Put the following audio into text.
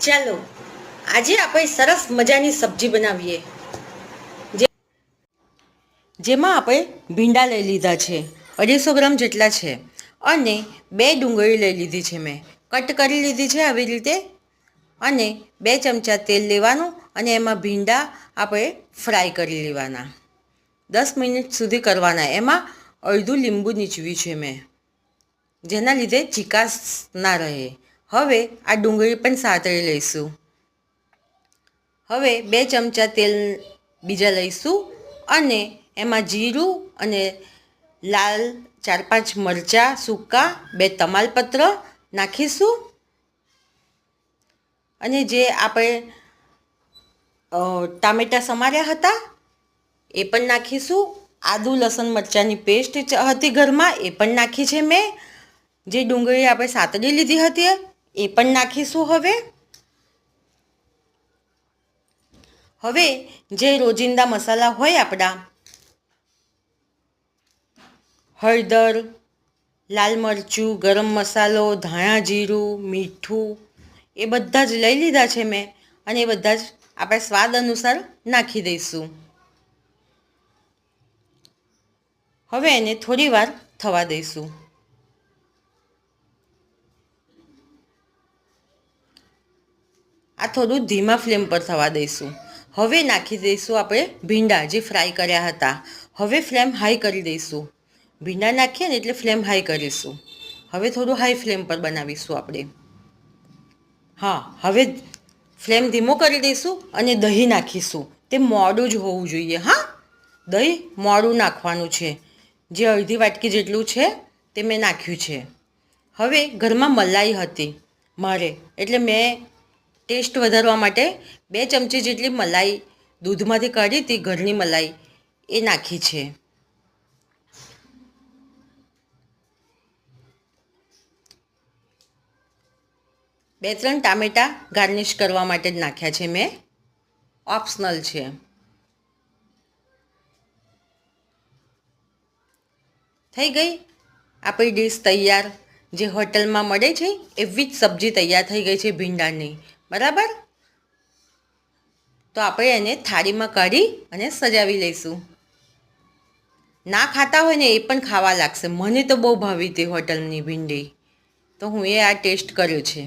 ચાલો આજે આપણે સરસ મજાની સબ્જી બનાવીએ જેમાં આપણે ભીંડા લઈ લીધા છે 250 ગ્રામ જેટલા છે અને 2 ડુંગળી લઈ લીધી છે મેં કટ કરી લીધી છે આવી રીતે અને 2 ચમચા તેલ લેવાનું અને એમાં ભીંડા આપણે ફ્રાય કરી લેવાના 10 મિનિટ સુધી કરવાના એમાં અડધું લીંબુ નીચવ્યું છે મેં જેના લીધે ચીકાશ ના રહે હવે આ ડુંગળી પણ સાતળી લઈશું હવે 2 ચમચા તેલ બીજા લઈશું અને એમાં જીરું અને લાલ 4-5 મરચાં સૂકા 2 તમાલપત્ર નાખીશું અને જે આપણે ટામેટાં સમાર્યા હતા એ પણ નાખીશું આદુ લસણ મરચાંની પેસ્ટ હતી ઘરમાં એ પણ નાખી છે મેં જે ડુંગળી આપણે સાતળી લીધી હતી એ પણ નાખીશું હવે જે રોજિંદા મસાલા હોય આપણા હળદર લાલ મરચું ગરમ મસાલો ધાણા જીરું મીઠું એ બધા જ લઈ લીધા છે મેં અને એ બધા જ આપણે સ્વાદ અનુસાર નાખી દઈશું હવે એને થોડી વાર થવા દઈશું આ થોડું ધીમા ફ્લેમ પર થવા દઈશું હવે નાખી દઈશું આપણે ભીંડા જે ફ્રાય કર્યા હતા હવે ફ્લેમ હાઈ કરી દઈશું ભીંડા નાખીએ ને એટલે ફ્લેમ હાઈ કરીશું હવે થોડું હાઈ ફ્લેમ પર બનાવીશું આપણે હા હવે ફ્લેમ ધીમો કરી દઈશું અને દહીં નાખીશું તે મોડું જ હોવું જોઈએ હા દહીં મોડું નાખવાનું છે જે અડધી વાટકી જેટલું છે તે મેં નાખ્યું છે હવે ઘરમાં મલાઈ હતી મારે એટલે મેં ટેસ્ટ વધારવા માટે 2 ચમચી જેટલી મલાઈ દૂધમાંથી કાઢી હતી ઘરની મલાઈ એ નાખી છે 2-3 ટામેટાં ગાર્નિશ કરવા માટે જ નાખ્યા છે મેં ઓપ્શનલ છે થઈ ગઈ આપણી ડીશ તૈયાર જે હોટલમાં મળે છે એવી જ સબ્જી તૈયાર થઈ ગઈ છે ભીંડાની બરાબર તો આપણે એને થાળીમાં કાઢી અને સજાવી લઈશું ના ખાતા હોય ને એ પણ ખાવા લાગશે મને તો બહુ ભાવી હતી હોટલની ભીંડી તો હું એ આ ટેસ્ટ કર્યો છે